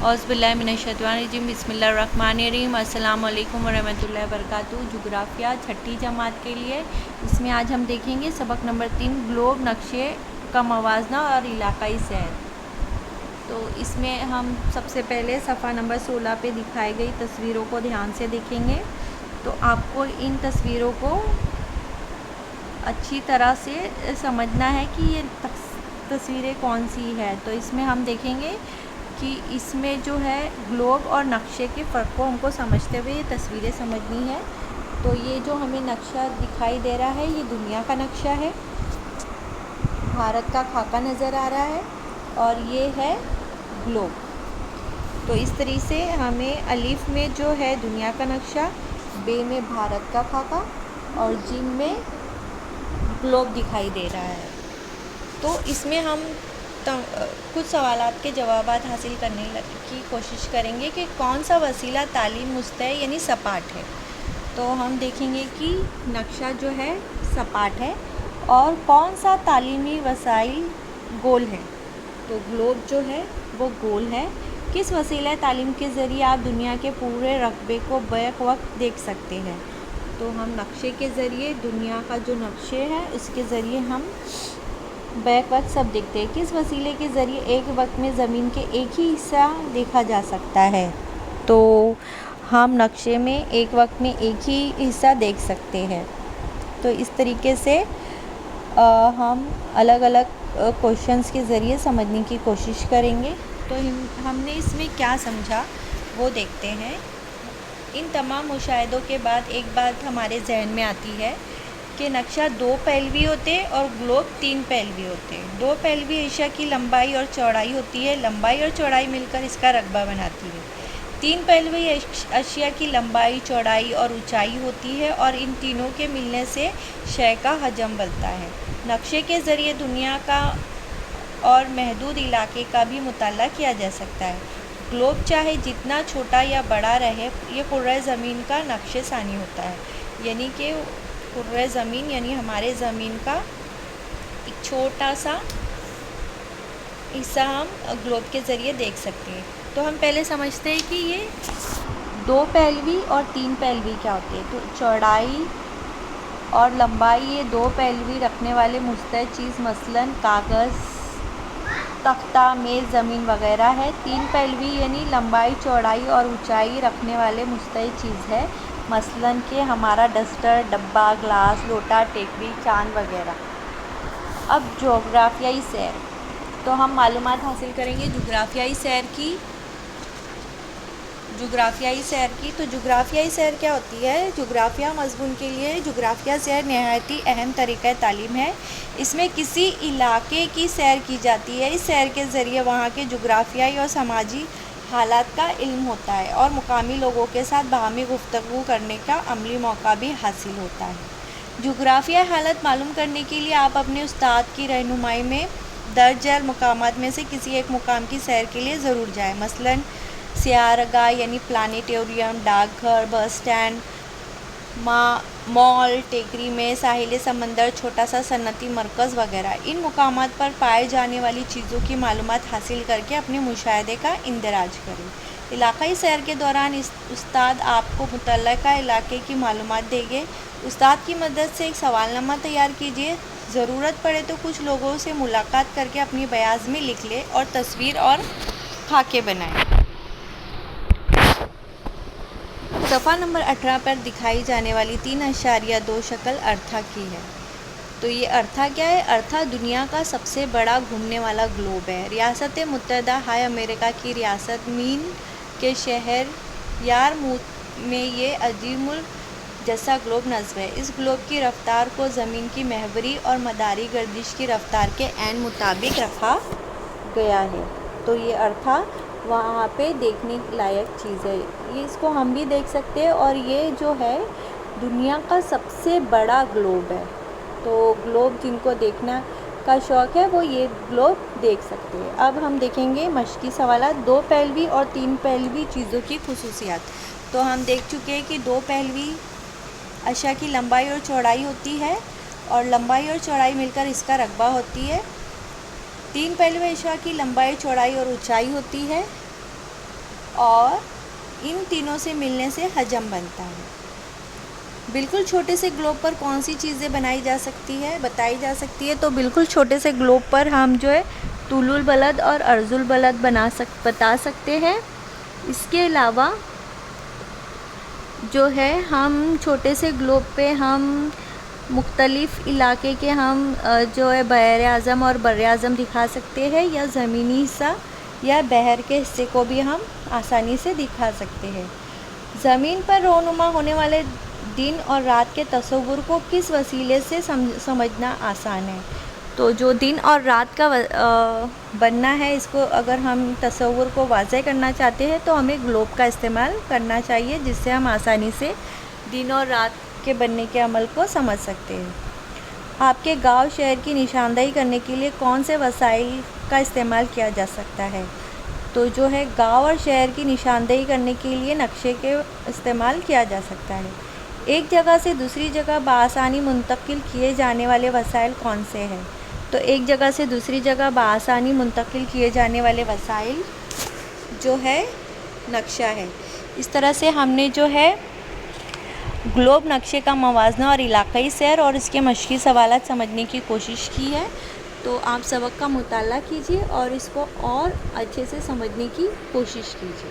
औज़ुबिल्लाहिमिनश्शैतानिर्रजीम बिस्मिल्लाहिर्रहमानिर्रहीम अस्सलाम वालेकुम वरहमतुल्लाहि वबरकातुहू। जुग्राफ़िया छठी जमात के लिए इसमें आज हम देखेंगे सबक नंबर 3 ग्लोब नक्शे का मवाजना और इलाकाई सैर। तो इसमें हम सबसे पहले सफ़ा नंबर 16 पे दिखाई गई तस्वीरों को ध्यान से देखेंगे। तो आपको इन तस्वीरों को अच्छी तरह से समझना है कि ये तस्वीरें कौन सी है। तो इसमें हम देखेंगे कि इसमें जो है ग्लोब और नक्शे के फ़र्क को हमको समझते हुए ये तस्वीरें समझनी है। तो ये जो हमें नक्शा दिखाई दे रहा है ये दुनिया का नक्शा है, भारत का खाका नज़र आ रहा है और ये है ग्लोब। तो इस तरीके से हमें अलीफ में जो है दुनिया का नक्शा, बे में भारत का खाका और जिम में ग्लोब दिखाई दे रहा है। तो इसमें हम कुछ सवालात के जवाब हासिल करने की कोशिश करेंगे कि कौन सा वसीला तालीम मुस्तैय यानी सपाट है। तो हम देखेंगे कि नक्शा जो है सपाट है और कौन सा तालीमी वसाइल गोल है। तो ग्लोब जो है वो गोल है। किस वसीला तालीम के ज़रिए आप दुनिया के पूरे रकबे को बैक वक्त देख सकते हैं। तो हम नक्शे के ज़रिए दुनिया का जो नक्शे है उसके ज़रिए हम बैक वक्त सब देखते हैं। किस वसीले के ज़रिए एक वक्त में ज़मीन के एक ही हिस्सा देखा जा सकता है। तो हम नक्शे में एक वक्त में एक ही हिस्सा देख सकते हैं। तो इस तरीके से हम अलग अलग क्वेश्चंस के ज़रिए समझने की कोशिश करेंगे। तो हमने इसमें क्या समझा वो देखते हैं। इन तमाम मुशाहिदों के बाद एक बात हमारे जहन में आती है कि नक्शा 2 पहलवी होते हैं और ग्लोब 3 पहलवी होते हैं। 2 पहलवी एशिया की लंबाई और चौड़ाई होती है, लंबाई और चौड़ाई मिलकर इसका रकबा बनाती है। 3 पहलवी एशिया की लंबाई, चौड़ाई और ऊंचाई होती है और इन तीनों के मिलने से शय का हजम बनता है। नक्शे के ज़रिए दुनिया का और महदूद इलाके का भी मुताला किया जा सकता है। ग्लोब चाहे जितना छोटा या बड़ा रहे, ये कुर्रे ज़मीन का नक्शे सानी होता है। यानी कि कुर्रे ज़मीन यानी हमारे ज़मीन का एक छोटा सा हिस्सा हम ग्लोब के ज़रिए देख सकते हैं। तो हम पहले समझते हैं कि ये 2 पहलवी और 3 पहलवी क्या होते हैं। तो चौड़ाई और लंबाई ये 2 पहलवी रखने वाले मुस्तैद चीज़ मसलन कागज़, तख्ता, मेज़, ज़मीन वगैरह है। 3 पहलवी यानी लंबाई, चौड़ाई और ऊंचाई रखने वाले मुस्तैद चीज़ है, मसलन कि हमारा डस्टर, डब्बा, ग्लास, लोटा, टेकरी, चांद वगैरह। अब जोग्राफियाई सैर। तो हम मालूमात हासिल करेंगे जुग्राफियाई सैर की। तो जुग्राफियाई सैर क्या होती है। जुग्राफिया मज़मून के लिए जुग्राफिया सैर नहायती अहम तरीक़ा तालीम है। इसमें किसी इलाके की सैर की जाती है। इस सैर के ज़रिए वहाँ के जुग्राफियाई और समाजी हालात का इल्म होता है और मुकामी लोगों के साथ बाहमी गुफ्तगू करने का अमली मौका भी हासिल होता है। जुग्राफिया हालत मालूम करने के लिए आप अपने उस्ताद की रहनुमाई में दर्ज झैल मकामात में से किसी एक मुकाम की सैर के लिए ज़रूर जाएं। मसलन सियारगाह यानी प्लानिटेरियम, डाकघर, बस स्टैंड, मॉल, टेकरी में साहिल समंदर, छोटा सा सन्नती मरकज़ वगैरह। इन मुकामात पर पाए जाने वाली चीज़ों की मालूमात हासिल करके अपने मुशाहदे का इंदराज करें। इलाकाई सैर के दौरान उस्ताद आपको मुतल्लका इलाके की मालूमात देंगे। उस्ताद की मदद से एक सवालनामा तैयार कीजिए। ज़रूरत पड़े तो कुछ लोगों से मुलाकात करके अपनी बयाज़ में लिख लें और तस्वीर और खाके बनाएं। सफ़ा नंबर 18 पर दिखाई जाने वाली 3.2 शक्ल अर्था की है। तो ये अर्था क्या है। अर्था दुनिया का सबसे बड़ा घूमने वाला ग्लोब है। रियासत मुत्तहदा हाय अमेरिका की रियासत मीन के शहर यारमूत में ये अजीमुल जैसा ग्लोब नस्ब है। इस ग्लोब की रफ्तार को ज़मीन की महवरी और मदारी गर्दिश की रफ्तार के ऐन मुताबिक रखा गया है। तो ये अर्था वहाँ पे देखने लायक चीज़ है। ये इसको हम भी देख सकते हैं और ये जो है दुनिया का सबसे बड़ा ग्लोब है। तो ग्लोब जिनको देखना का शौक़ है वो ये ग्लोब देख सकते हैं। अब हम देखेंगे मश्की सवालात 2 पहलवी और 3 पहलवी चीज़ों की खुसूसियात। तो हम देख चुके हैं कि 2 पहलवी अशिया की लंबाई और चौड़ाई होती है और लंबाई और चौड़ाई मिलकर इसका रकबा होती है। 3 पहलवी अशिया की लंबाई, चौड़ाई और ऊंचाई होती है। और इन तीनों से मिलने से हजम बनता है। बिल्कुल छोटे से ग्लोब पर कौन सी चीज़ें बताई जा सकती है, तो बिल्कुल छोटे से ग्लोब पर हम जो है तुलुल बलद और अर्जुल बलद बता सकते हैं। इसके अलावा जो है हम छोटे से ग्लोब पे हम मुख्तलिफ़ इलाके के हम जो है बहर आज़म और बर आज़म दिखा सकते हैं, या ज़मीनी हिस्सा या बहर के हिस्से को भी हम आसानी से दिखा सकते हैं। ज़मीन पर रोनुमा होने वाले दिन और रात के तस्वुर को किस वसीले से समझना आसान है, तो जो दिन और रात का बनना है, इसको अगर हम तस्वुर को वाज़ेह करना चाहते हैं तो हमें ग्लोब का इस्तेमाल करना चाहिए, जिससे हम आसानी से दिन और रात के बनने के अमल को समझ सकते हैं। आपके गांव शहर की निशानदेही करने के लिए कौन से वसाइल का इस्तेमाल किया जा सकता है, तो जो है गांव और शहर की निशानदेही करने के लिए नक्शे के इस्तेमाल किया जा सकता है। एक जगह से दूसरी जगह बआसानी मुंतकिल किए जाने वाले वसाइल कौन से हैं, तो एक जगह से दूसरी जगह बआसानी मुंतकिल किए जाने वाले वसाइल जो है नक्शा है। इस तरह से हमने जो है ग्लोब नक्शे का मवाजना और इलाक़ाई सैर और इसके मशक़ी सवालात समझने की कोशिश की है। तो आप सबक का मुताला कीजिए और इसको और अच्छे से समझने की कोशिश कीजिए।